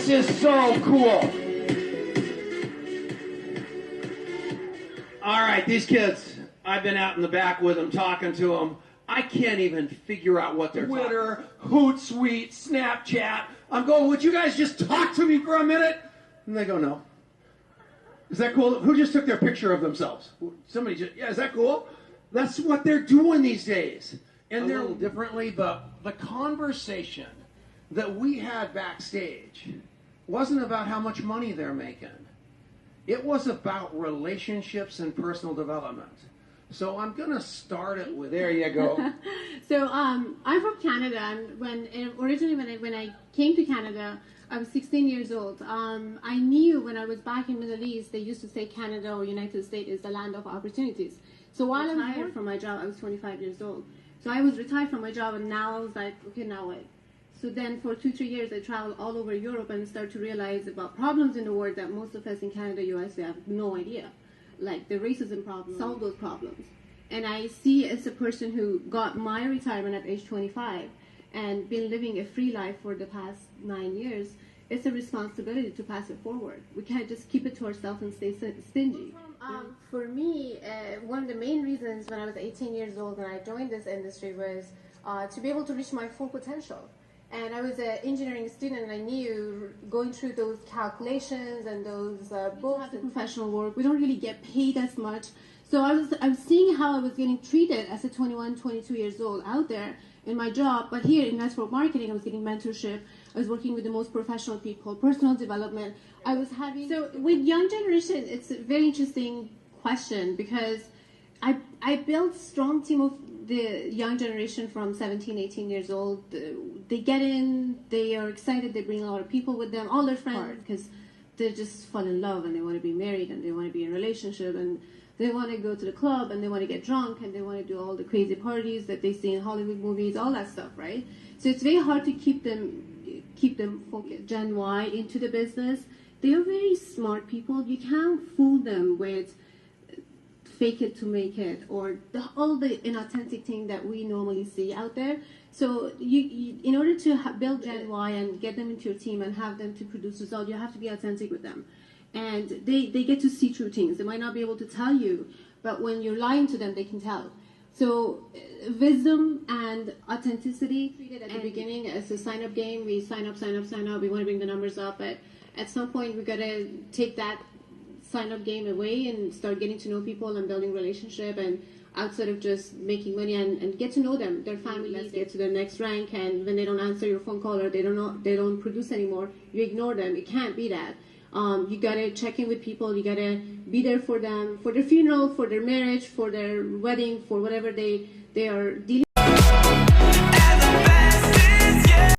This is so cool. All right, these kids, I've been out in the back with them, talking to them. I can't even figure out what they're Twitter, Hootsuite, Snapchat. I'm going, would you guys just talk to me for a minute? And they go, no. Is that cool? Who just took their picture of themselves? Somebody just, yeah, is that cool? That's what they're doing these days. And they're a little differently, but the conversation that we had backstage wasn't about how much money they're making. It was about relationships and personal development. So I'm going to start it with, there you go. So I'm from Canada, and originally when I came to Canada, I was 16 years old. I knew when I was back in Middle East, they used to say Canada or United States is the land of opportunities. So while I was retired from my job, I was 25 years old. So I was retired from my job, and now I was like, okay, now what? So then for 2-3 years, I traveled all over Europe and started to realize about problems in the world that most of us in Canada, US, we have no idea. Like the racism problem, solve those problems. And I see as a person who got my retirement at age 25 and been living a free life for the past 9 years, it's a responsibility to pass it forward. We can't just keep it to ourselves and stay stingy. For me, one of the main reasons when I was 18 years old and I joined this industry was to be able to reach my full potential. And I was an engineering student, and I knew going through those calculations and those books and professional work, we don't really get paid as much. So I was seeing how I was getting treated as a 21, 22 years old out there in my job. But here in network marketing, I was getting mentorship. I was working with the most professional people, personal development. I was having... So with young generation, it's a very interesting question because I built a strong team of the young generation from 17, 18 years old. They get in, they are excited, they bring a lot of people with them, all their friends, because they just fall in love and they want to be married and they want to be in a relationship and they want to go to the club and they want to get drunk and they want to do all the crazy parties that they see in Hollywood movies, all that stuff, right? So it's very hard to keep them focused. Gen Y into the business, they are very smart people. You can't fool them with fake it to make it, or all the inauthentic thing that we normally see out there. So you in order to build Gen Y and get them into your team and have them to produce results, you have to be authentic with them. And they get to see true things. They might not be able to tell you, but when you're lying to them, they can tell. So wisdom and authenticity, treated at the beginning as a sign-up game. We sign up. We want to bring the numbers up, but at some point we got to take that sign-up game away and start getting to know people and building relationship, and outside of just making money and get to know them, their family. Let's get to the next rank, and when they don't answer your phone call or they don't produce anymore, you ignore them. It can't be that. You gotta check in with people. You gotta be there for them, for their funeral, for their marriage, for their wedding, for whatever they are dealing